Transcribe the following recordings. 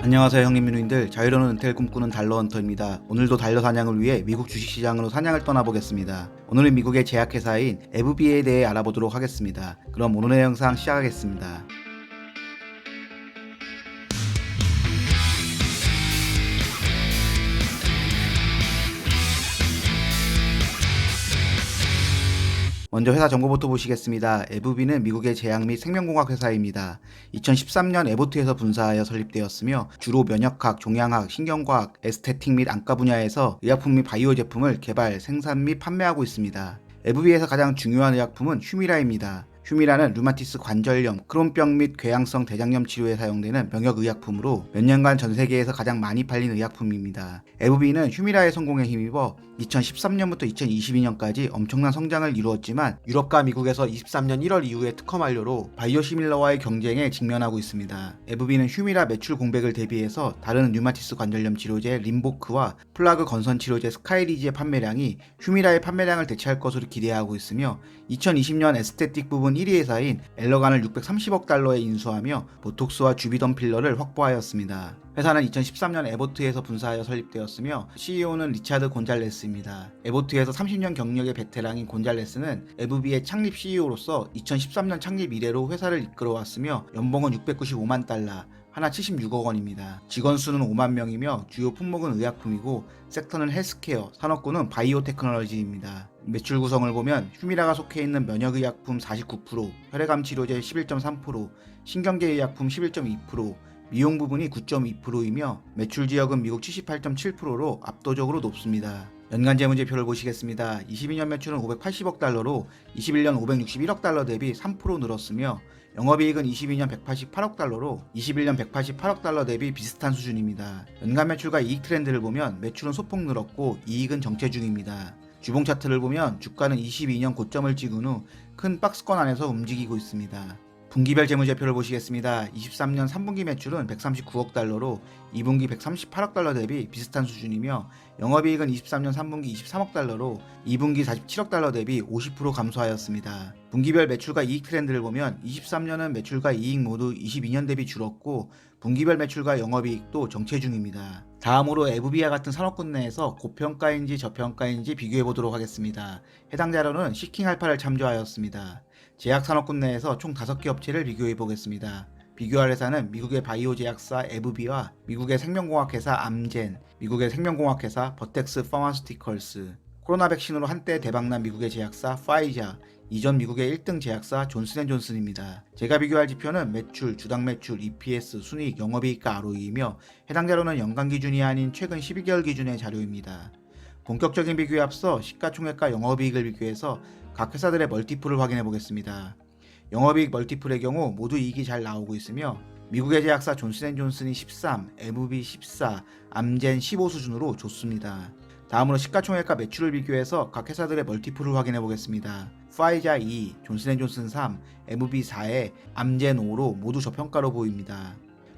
안녕하세요 형님누이들, 자유로운 은퇴를 꿈꾸는 달러헌터입니다. 오늘도 달러 사냥을 위해 미국 주식시장으로 사냥을 떠나보겠습니다. 오늘은 미국의 제약회사인 FB에 대해 알아보도록 하겠습니다. 그럼 오늘의 영상 시작하겠습니다. 먼저 회사 정보부터 보시겠습니다. FB는 미국의 제약 및 생명공학 회사입니다. 2013년 에보트에서 분사하여 설립되었으며 주로 면역학, 종양학, 신경과학, 에스테틱 및 안과 분야에서 의약품 및 바이오 제품을 개발, 생산 및 판매하고 있습니다. FB에서 가장 중요한 의약품은 휴미라입니다. 휴미라는 류마티스 관절염, 크론병 및 궤양성 대장염 치료에 사용되는 명역의약품으로 몇 년간 전 세계에서 가장 많이 팔린 의약품입니다. FB는 휴미라의 성공에 힘입어 2013년부터 2022년까지 엄청난 성장을 이루었지만 유럽과 미국에서 23년 1월 이후에 특허 만료로 바이오시밀러와의 경쟁에 직면하고 있습니다. FB는 휴미라 매출 공백을 대비해서 다른 류마티스 관절염 치료제 림보크와 플라그 건선 치료제 스카이리지의 판매량이 휴미라의 판매량을 대체할 것으로 기대하고 있으며 2020년 에스테틱 부분 1위 회사인 엘러간을 630억 달러에 인수하며 보톡스와 주비던 필러를 확보하였습니다. 회사는 2013년 에보트에서 분사하여 설립되었으며 CEO는 리차드 곤잘레스입니다. 에보트에서 30년 경력의 베테랑인 곤잘레스는 FB의 창립 CEO로서 2013년 창립 이래로 회사를 이끌어왔으며 연봉은 695만 달러, 하나 76억 원입니다. 직원 수는 5만 명이며 주요 품목은 의약품이고 섹터는 헬스케어, 산업군은 바이오 테크놀로지입니다. 매출 구성을 보면 휴미라가 속해 있는 면역의약품 49%, 혈액암 치료제 11.3%, 신경계의약품 11.2%, 미용 부분이 9.2%이며 매출 지역은 미국 78.7%로 압도적으로 높습니다. 연간 재무제표를 보시겠습니다. 22년 매출은 580억 달러로 21년 561억 달러 대비 3% 늘었으며 영업이익은 22년 188억 달러로 21년 188억 달러 대비 비슷한 수준입니다. 연간 매출과 이익 트렌드를 보면 매출은 소폭 늘었고 이익은 정체 중입니다. 주봉 차트를 보면 주가는 22년 고점을 찍은 후 큰 박스권 안에서 움직이고 있습니다. 분기별 재무제표를 보시겠습니다. 23년 3분기 매출은 139억 달러로 2분기 138억 달러 대비 비슷한 수준이며 영업이익은 23년 3분기 23억 달러로 2분기 47억 달러 대비 50% 감소하였습니다. 분기별 매출과 이익 트렌드를 보면 23년은 매출과 이익 모두 22년 대비 줄었고 분기별 매출과 영업이익도 정체 중입니다. 다음으로 FB와 같은 산업군 내에서 고평가인지 저평가인지 비교해보도록 하겠습니다. 해당 자료는 시킹알파를 참조하였습니다. 제약산업군 내에서 총 5개 업체를 비교해 보겠습니다. 비교할 회사는 미국의 바이오 제약사 FB와 미국의 생명공학회사 암젠, 미국의 생명공학회사 버텍스 파마스티컬스, 코로나 백신으로 한때 대박난 미국의 제약사 파이자, 이전 미국의 1등 제약사 존슨앤존슨입니다. 제가 비교할 지표는 매출, 주당 매출, EPS, 순이익, 영업이익과 ROE이며 해당 자료는 연간 기준이 아닌 최근 12개월 기준의 자료입니다. 본격적인 비교에 앞서 시가총액과 영업이익을 비교해서 각 회사들의 멀티플을 확인해 보겠습니다. 영업이익 멀티플의 경우 모두 이익이 잘 나오고 있으며 미국의 제약사 존슨앤존슨이 13, FB 14, 암젠 15 수준으로 좋습니다. 다음으로 시가총액과 매출을 비교해서 각 회사들의 멀티플을 확인해 보겠습니다. 파이자 2, 존슨앤존슨 3, FB 4에 암젠 5로 모두 저평가로 보입니다.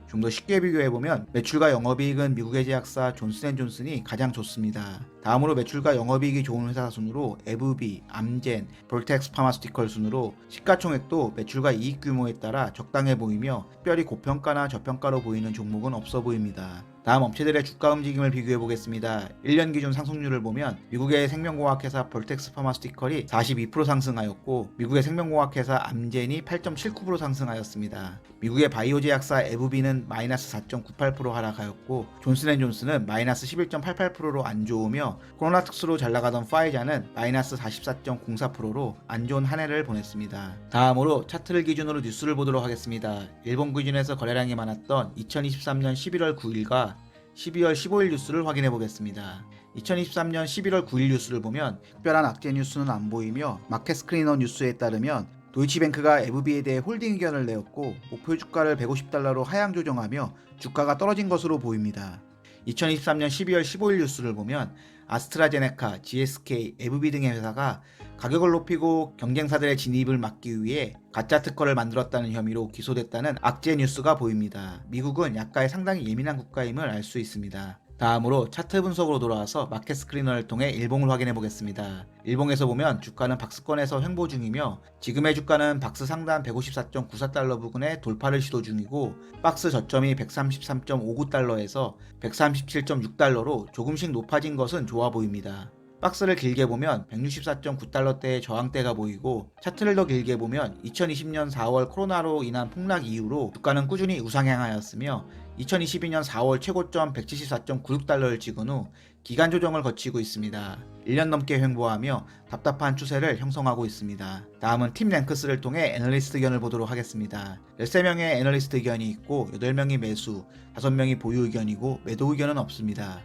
좀 더 쉽게 비교해보면 매출과 영업이익은 미국의 제약사 존슨앤존슨이 가장 좋습니다. 다음으로 매출과 영업이익이 좋은 회사 순으로 FB, 암젠, 볼텍스 파마스티컬 순으로 시가총액도 매출과 이익 규모에 따라 적당해 보이며 특별히 고평가나 저평가로 보이는 종목은 없어 보입니다. 다음 업체들의 주가 움직임을 비교해 보겠습니다. 1년 기준 상승률을 보면 미국의 생명공학회사 볼텍스 파마스티컬이 42% 상승하였고 미국의 생명공학회사 암젠이 8.79% 상승하였습니다. 미국의 바이오 제약사 FB는 마이너스 4.98% 하락하였고 존슨앤존슨은 마이너스 11.88%로 안 좋으며 코로나 특수로 잘 나가던 파이자는 마이너스 44.04%로 안 좋은 한 해를 보냈습니다. 다음으로 차트를 기준으로 뉴스를 보도록 하겠습니다. 일본 기준에서 거래량이 많았던 2023년 11월 9일과 12월 15일 뉴스를 확인해 보겠습니다. 2023년 11월 9일 뉴스를 보면 특별한 악재 뉴스는 안 보이며 마켓 스크리너 뉴스에 따르면 도이치뱅크가 FB에 대해 홀딩 의견을 내었고 목표 주가를 150달러로 하향 조정하며 주가가 떨어진 것으로 보입니다. 2023년 12월 15일 뉴스를 보면 아스트라제네카, GSK, FB 등의 회사가 가격을 높이고 경쟁사들의 진입을 막기 위해 가짜 특허를 만들었다는 혐의로 기소됐다는 악재 뉴스가 보입니다. 미국은 약가에 상당히 예민한 국가임을 알 수 있습니다. 다음으로 차트 분석으로 돌아와서 마켓 스크리너를 통해 일봉을 확인해 보겠습니다. 일봉에서 보면 주가는 박스권에서 횡보 중이며 지금의 주가는 박스 상단 154.94달러 부근에 돌파를 시도 중이고 박스 저점이 133.59달러에서 137.6달러로 조금씩 높아진 것은 좋아 보입니다. 박스를 길게 보면 164.9달러대의 저항대가 보이고 차트를 더 길게 보면 2020년 4월 코로나로 인한 폭락 이후로 주가는 꾸준히 우상향하였으며 2022년 4월 최고점 174.96달러를 찍은 후 기간 조정을 거치고 있습니다. 1년 넘게 횡보하며 답답한 추세를 형성하고 있습니다. 다음은 팀 랭크스를 통해 애널리스트 의견을 보도록 하겠습니다. 13명의 애널리스트 의견이 있고 8명이 매수, 5명이 보유 의견이고 매도 의견은 없습니다.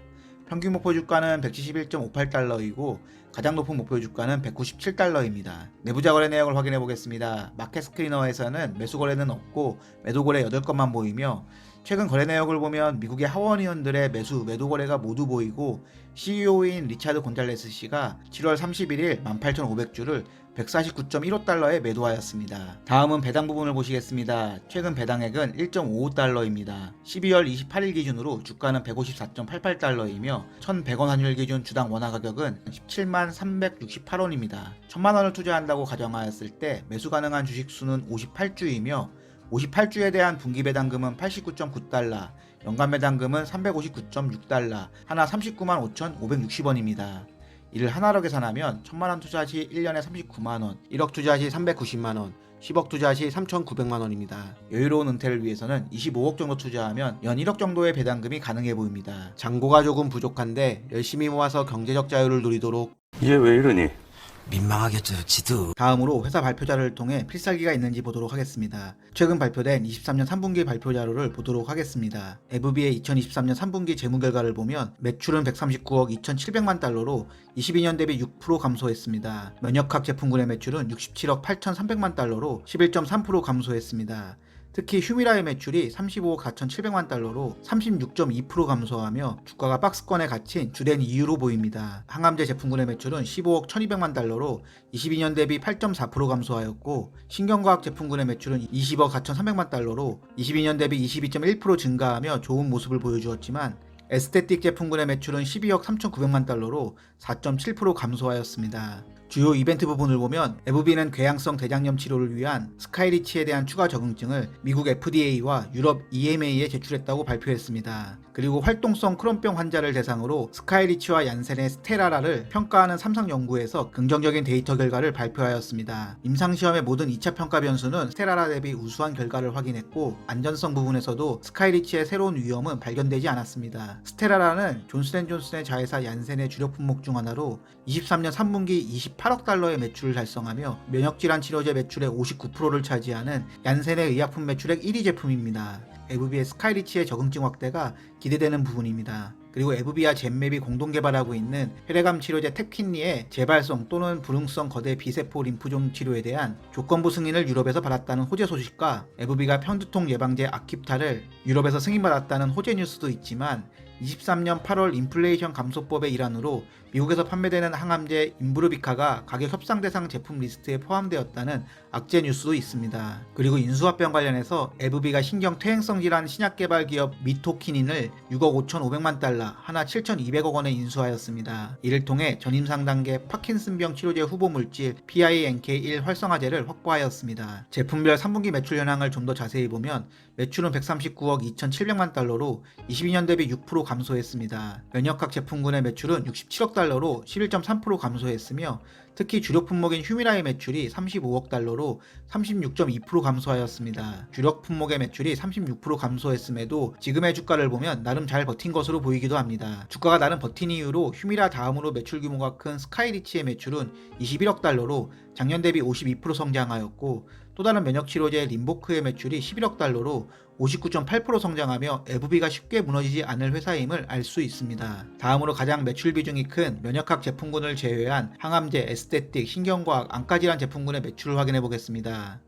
평균 목표 주가는 171.58달러이고 가장 높은 목표 주가는 197달러입니다. 내부자 거래 내역을 확인해 보겠습니다. 마켓 스크리너에서는 매수 거래는 없고 매도 거래 8건만 보이며 최근 거래 내역을 보면 미국의 하원의원들의 매수, 매도 거래가 모두 보이고 CEO인 리차드 곤잘레스 씨가 7월 31일 18,500주를 149.15달러에 매도하였습니다. 다음은 배당 부분을 보시겠습니다. 최근 배당액은 1.55달러입니다. 12월 28일 기준으로 주가는 154.88달러이며 1,100원 환율 기준 주당 원화 가격은 17만 368원입니다. 1,000만원을 투자한다고 가정하였을 때 매수 가능한 주식 수는 58주이며 58주에 대한 분기 배당금은 89.9달러, 연간 배당금은 359.6달러, 하나 39만 5,560원입니다. 이를 하나로 계산하면 1,000만원 투자 시 1년에 39만원, 1억 투자 시 390만원, 10억 투자 시 3,900만원입니다. 여유로운 은퇴를 위해서는 25억 정도 투자하면 연 1억 정도의 배당금이 가능해 보입니다. 잔고가 조금 부족한데 열심히 모아서 경제적 자유를 누리도록. 얘 왜 이러니? 민망하겠죠, 지도. 다음으로 회사 발표 자료를 통해 필살기가 있는지 보도록 하겠습니다. 최근 발표된 23년 3분기 발표 자료를 보도록 하겠습니다. 에브비의 2023년 3분기 재무 결과를 보면 매출은 139억 2,700만 달러로 22년 대비 6% 감소했습니다. 면역학 제품군의 매출은 67억 8,300만 달러로 11.3% 감소했습니다. 특히 휴미라의 매출이 35억 4,700만 달러로 36.2% 감소하며 주가가 박스권에 갇힌 주된 이유로 보입니다. 항암제 제품군의 매출은 15억 1,200만 달러로 22년 대비 8.4% 감소하였고 신경과학 제품군의 매출은 20억 4,300만 달러로 22년 대비 22.1% 증가하며 좋은 모습을 보여주었지만 에스테틱 제품군의 매출은 12억 3,900만 달러로 4.7% 감소하였습니다. 주요 이벤트 부분을 보면 에브비는 궤양성 대장염 치료를 위한 스카이리치에 대한 추가 적응증을 미국 FDA와 유럽 EMA에 제출했다고 발표했습니다. 그리고 활동성 크론병 환자를 대상으로 스카이리치와 얀센의 스테라라를 평가하는 삼성 연구에서 긍정적인 데이터 결과를 발표하였습니다. 임상시험의 모든 2차 평가 변수는 스테라라 대비 우수한 결과를 확인했고 안전성 부분에서도 스카이리치의 새로운 위험은 발견되지 않았습니다. 스테라라는 존슨앤존슨의 자회사 얀센의 주력 품목 중 하나로 23년 3분기 28억 달러의 매출을 달성하며 면역질환 치료제 매출의 59%를 차지하는 얀센의 의약품 매출액 1위 제품입니다. 에브비의 스카이리치의 적응증 확대가 기대되는 부분입니다. 그리고 에브비와 젠맵이 공동 개발하고 있는 혈액암 치료제 탭킨리의 재발성 또는 불응성 거대 비세포 림프종 치료에 대한 조건부 승인을 유럽에서 받았다는 호재 소식과 에브비가 편두통 예방제 아킵타를 유럽에서 승인받았다는 호재 뉴스도 있지만 23년 8월 인플레이션 감소법의 일환으로 미국에서 판매되는 항암제 임브루비카가 가격 협상 대상 제품 리스트에 포함되었다는 악재 뉴스도 있습니다. 그리고 인수합병 관련해서 에브비가 신경 퇴행성 질환 신약 개발 기업 미토키닌을 6억 5,500만 달러, 하나 7,200억 원에 인수하였습니다. 이를 통해 전임상 단계 파킨슨병 치료제 후보 물질 PINK1 활성화제를 확보하였습니다. 제품별 3분기 매출 현황을 좀 더 자세히 보면 매출은 139억 2,700만 달러로 22년 대비 6% 감소했습니다. 면역학 제품군의 매출은 67억 달러로 11.3% 감소했으며 특히 주력 품목인 휴미라의 매출이 35억 달러로 36.2% 감소하였습니다. 주력 품목의 매출이 36% 감소했음에도 지금의 주가를 보면 나름 잘 버틴 것으로 보이기도 합니다. 주가가 나름 버틴 이유로 휴미라 다음으로 매출 규모가 큰 스카이리치의 매출은 21억 달러로 작년 대비 52% 성장하였고 또 다른 면역치료제 림보크의 매출이 11억 달러로 59.8% 성장하며 에브비가 쉽게 무너지지 않을 회사임을 알 수 있습니다. 다음으로 가장 매출 비중이 큰 면역학 제품군을 제외한 항암제, 에스테틱, 신경과학, 안과질환 제품군의 매출을 확인해 보겠습니다.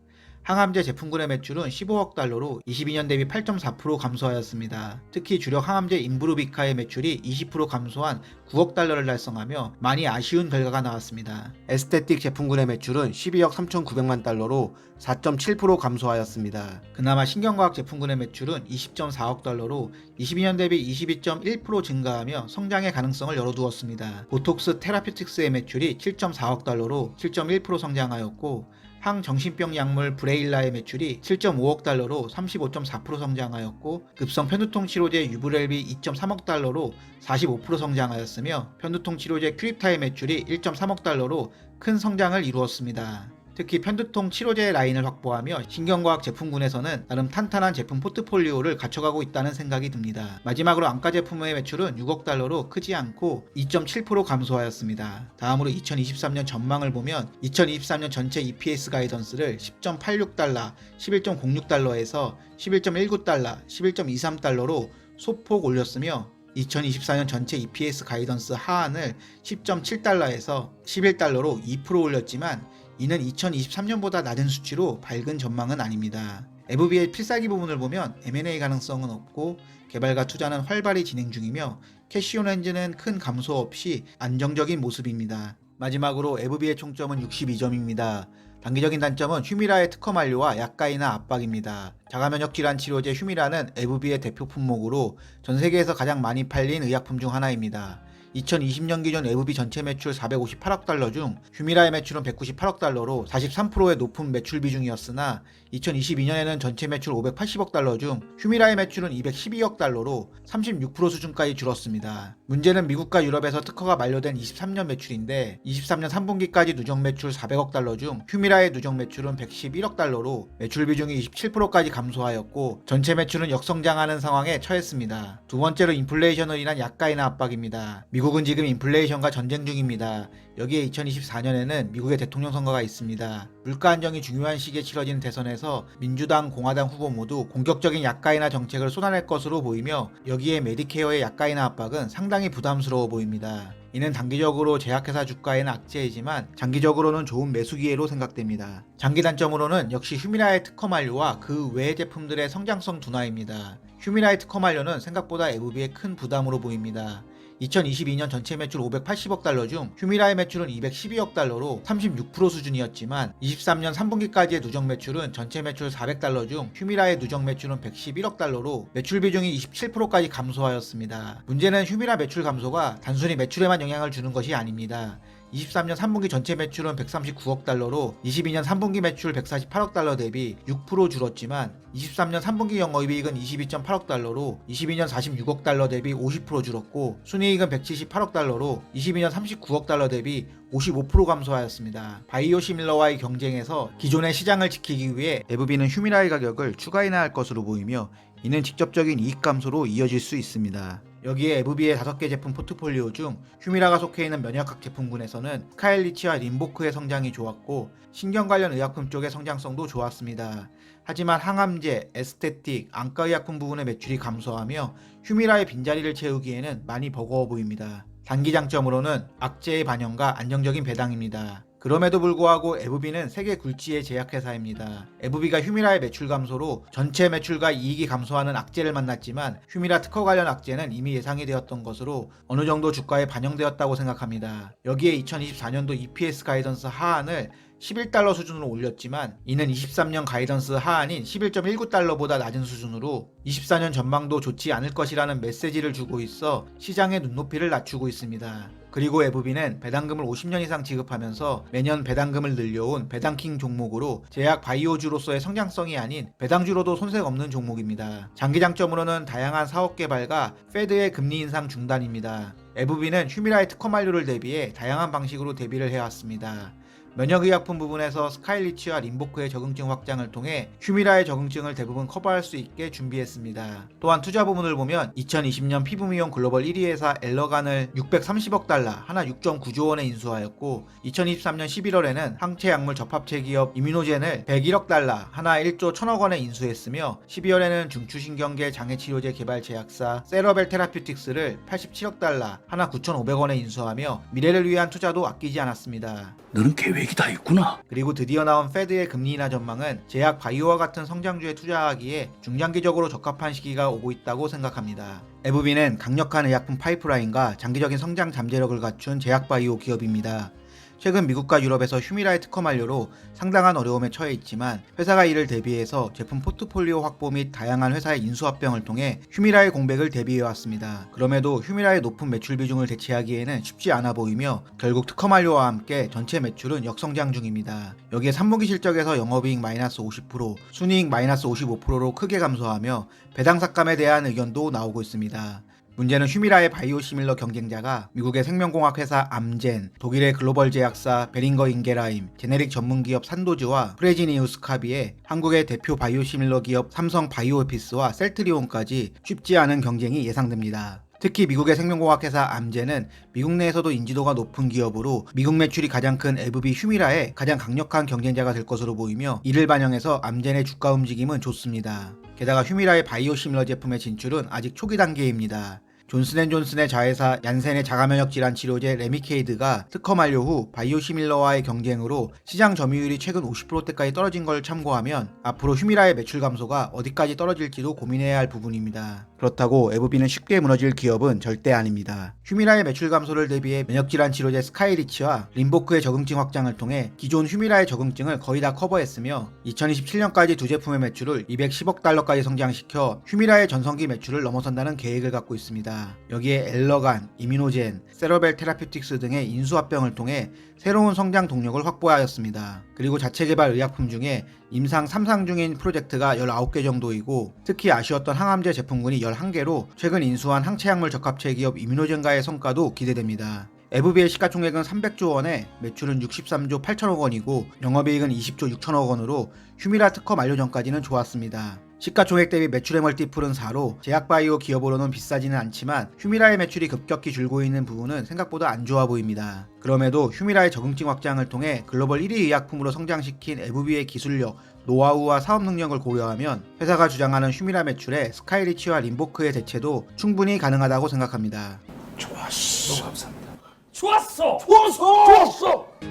항암제 제품군의 매출은 15억 달러로 22년 대비 8.4% 감소하였습니다. 특히 주력 항암제 임브루비카의 매출이 20% 감소한 9억 달러를 달성하며 많이 아쉬운 결과가 나왔습니다. 에스테틱 제품군의 매출은 12억 3,900만 달러로 4.7% 감소하였습니다. 그나마 신경과학 제품군의 매출은 20.4억 달러로 22년 대비 22.1% 증가하며 성장의 가능성을 열어두었습니다. 보톡스 테라퓨틱스의 매출이 7.4억 달러로 7.1% 성장하였고 항정신병 약물 브레일라의 매출이 7.5억 달러로 35.4% 성장하였고 급성 편두통 치료제 유브렐비 2.3억 달러로 45% 성장하였으며 편두통 치료제 큐립타의 매출이 1.3억 달러로 큰 성장을 이루었습니다. 특히 편두통 치료제 라인을 확보하며 신경과학 제품군에서는 나름 탄탄한 제품 포트폴리오를 갖춰가고 있다는 생각이 듭니다. 마지막으로 안과 제품의 매출은 6억 달러로 크지 않고 2.7% 감소하였습니다. 다음으로 2023년 전망을 보면 2023년 전체 EPS 가이던스를 10.86달러, 11.06달러에서 11.19달러, 11.23달러로 소폭 올렸으며 2024년 전체 EPS 가이던스 하한을 10.7달러에서 11달러로 2% 올렸지만 이는 2023년보다 낮은 수치로 밝은 전망은 아닙니다. 에브비의 필살기 부분을 보면 M&A 가능성은 없고 개발과 투자는 활발히 진행 중이며 캐시온 렌즈는 큰 감소 없이 안정적인 모습입니다. 마지막으로 에브비의 총점은 62점입니다. 단기적인 단점은 휴미라의 특허 만료와 약가이나 압박입니다. 자가면역 질환 치료제 휴미라는 에브비의 대표 품목으로 전 세계에서 가장 많이 팔린 의약품 중 하나입니다. 2020년 기준 에브비 전체 매출 458억 달러 중 휴미라의 매출은 198억 달러로 43%의 높은 매출 비중이었으나 2022년에는 전체 매출 580억 달러 중 휴미라의 매출은 212억 달러로 36% 수준까지 줄었습니다. 문제는 미국과 유럽에서 특허가 만료된 23년 매출인데 23년 3분기까지 누적 매출 400억 달러 중 휴미라의 누적 매출은 111억 달러로 매출 비중이 27%까지 감소하였고 전체 매출은 역성장하는 상황에 처했습니다. 두 번째로 인플레이션으로 인한 약가이나 압박입니다. 미국은 지금 인플레이션과 전쟁 중입니다. 여기에 2024년에는 미국의 대통령 선거가 있습니다. 물가 안정이 중요한 시기에 치러지는 대선에서 민주당, 공화당 후보 모두 공격적인 약가이나 정책을 쏟아낼 것으로 보이며 여기에 메디케어의 약가이나 압박은 상당히 부담스러워 보입니다. 이는 단기적으로 제약회사 주가에는 악재이지만 장기적으로는 좋은 매수 기회로 생각됩니다. 장기 단점으로는 역시 휴미라의 특허 만료와 그 외의 제품들의 성장성 둔화입니다. 휴미라의 특허 만료는 생각보다 에브비에 큰 부담으로 보입니다. 2022년 전체 매출 580억 달러 중 휴미라의 매출은 212억 달러로 36% 수준이었지만 23년 3분기까지의 누적 매출은 전체 매출 400달러 중 휴미라의 누적 매출은 111억 달러로 매출 비중이 27%까지 감소하였습니다. 문제는 휴미라 매출 감소가 단순히 매출에만 영향을 주는 것이 아닙니다. 23년 3분기 전체 매출은 139억 달러로 22년 3분기 매출 148억 달러 대비 6% 줄었지만 23년 3분기 영업이익은 22.8억 달러로 22년 46억 달러 대비 50% 줄었고 순이익은 178억 달러로 22년 39억 달러 대비 55% 감소하였습니다. 바이오시밀러와의 경쟁에서 기존의 시장을 지키기 위해 에브비는 휴미라의 가격을 추가 인하할 것으로 보이며 이는 직접적인 이익 감소로 이어질 수 있습니다. 여기에 에브비의 5개 제품 포트폴리오 중 휴미라가 속해 있는 면역학 제품군에서는 스카일리치와 림보크의 성장이 좋았고 신경 관련 의약품 쪽의 성장성도 좋았습니다. 하지만 항암제, 에스테틱, 안과의약품 부분의 매출이 감소하며 휴미라의 빈자리를 채우기에는 많이 버거워 보입니다. 단기 장점으로는 악재의 반영과 안정적인 배당입니다. 그럼에도 불구하고 에브비는 세계 굴지의 제약회사입니다. 에브비가 휴미라의 매출 감소로 전체 매출과 이익이 감소하는 악재를 만났지만 휴미라 특허 관련 악재는 이미 예상이 되었던 것으로 어느 정도 주가에 반영되었다고 생각합니다. 여기에 2024년도 EPS 가이던스 하한을 11달러 수준으로 올렸지만 이는 23년 가이던스 하한인 11.19달러보다 낮은 수준으로 24년 전망도 좋지 않을 것이라는 메시지를 주고 있어 시장의 눈높이를 낮추고 있습니다. 그리고 에브비는 배당금을 50년 이상 지급하면서 매년 배당금을 늘려온 배당킹 종목으로 제약 바이오주로서의 성장성이 아닌 배당주로도 손색 없는 종목입니다. 장기 장점으로는 다양한 사업 개발과 페드의 금리 인상 중단입니다. 에브비는 휴미라의 특허 만료를 대비해 다양한 방식으로 대비를 해왔습니다. 면역의약품 부분에서 스카일리치와 림보크의 적응증 확장을 통해 휴미라의 적응증을 대부분 커버할 수 있게 준비했습니다. 또한 투자 부분을 보면 2020년 피부미용 글로벌 1위 회사 엘러간을 630억 달러, 하나 6.9조 원에 인수하였고 2023년 11월에는 항체 약물 접합체 기업 이뮤노젠을 101억 달러, 하나 1조 1000억 원에 인수했으며 12월에는 중추신경계 장애치료제 개발 제약사 세러벨 테라퓨틱스를 87억 달러, 하나 9,500원에 인수하며 미래를 위한 투자도 아끼지 않았습니다. 너는 계획이 계획이 다 있구나. 그리고 드디어 나온 페드의 금리 인하 전망은 제약 바이오와 같은 성장주에 투자하기에 중장기적으로 적합한 시기가 오고 있다고 생각합니다. 에브비는 강력한 의약품 파이프라인과 장기적인 성장 잠재력을 갖춘 제약 바이오 기업입니다. 최근 미국과 유럽에서 휴미라의 특허 만료로 상당한 어려움에 처해 있지만 회사가 이를 대비해서 제품 포트폴리오 확보 및 다양한 회사의 인수합병을 통해 휴미라의 공백을 대비해왔습니다. 그럼에도 휴미라의 높은 매출 비중을 대체하기에는 쉽지 않아 보이며 결국 특허 만료와 함께 전체 매출은 역성장 중입니다. 여기에 3분기 실적에서 영업이익 마이너스 50%, 순이익 마이너스 55%로 크게 감소하며 배당 삭감에 대한 의견도 나오고 있습니다. 문제는 휴미라의 바이오시밀러 경쟁자가 미국의 생명공학 회사 암젠, 독일의 글로벌 제약사 베링거 인게라임, 제네릭 전문기업 산도즈와 프레지니우스 카비에 한국의 대표 바이오시밀러 기업 삼성 바이오피스와 셀트리온까지 쉽지 않은 경쟁이 예상됩니다. 특히 미국의 생명공학 회사 암젠은 미국 내에서도 인지도가 높은 기업으로 미국 매출이 가장 큰 에브비 휴미라의 가장 강력한 경쟁자가 될 것으로 보이며 이를 반영해서 암젠의 주가 움직임은 좋습니다. 게다가 휴미라의 바이오시밀러 제품의 진출은 아직 초기 단계입니다. 존슨앤존슨의 자회사 얀센의 자가면역 질환 치료제 레미케이드가 특허 만료 후 바이오시밀러와의 경쟁으로 시장 점유율이 최근 50%대까지 떨어진 걸 참고하면 앞으로 휴미라의 매출 감소가 어디까지 떨어질지도 고민해야 할 부분입니다. 그렇다고 에브비는 쉽게 무너질 기업은 절대 아닙니다. 휴미라의 매출 감소를 대비해 면역질환 치료제 스카이리치와 림보크의 적응증 확장을 통해 기존 휴미라의 적응증을 거의 다 커버했으며 2027년까지 두 제품의 매출을 210억 달러까지 성장시켜 휴미라의 전성기 매출을 넘어선다는 계획을 갖고 있습니다. 여기에 엘러간, 이미노젠, 세러벨 테라퓨틱스 등의 인수합병을 통해 새로운 성장 동력을 확보하였습니다. 그리고 자체 개발 의약품 중에 임상 3상 중인 프로젝트가 19개 정도이고 특히 아쉬웠던 항암제 제품군이 11개로 최근 인수한 항체약물 적합체 기업 이미노젠과의 성과도 기대됩니다. 에브비의 시가총액은 300조 원에 매출은 63조 8천억 원이고 영업이익은 20조 6천억 원으로 휴미라 특허 만료 전까지는 좋았습니다. 시가총액 대비 매출의 멀티플은 4로 제약바이오 기업으로는 비싸지는 않지만 휴미라의 매출이 급격히 줄고 있는 부분은 생각보다 안 좋아 보입니다. 그럼에도 휴미라의 적응증 확장을 통해 글로벌 1위 의약품으로 성장시킨 에브비의 기술력, 노하우와 사업 능력을 고려하면 회사가 주장하는 휴미라 매출에 스카이리치와 림보크의 대체도 충분히 가능하다고 생각합니다. 좋았어. 너무 감사합니다.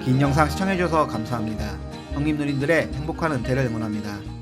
긴 영상 시청해주셔서 감사합니다. 형님 누님들의 행복한 은퇴를 응원합니다.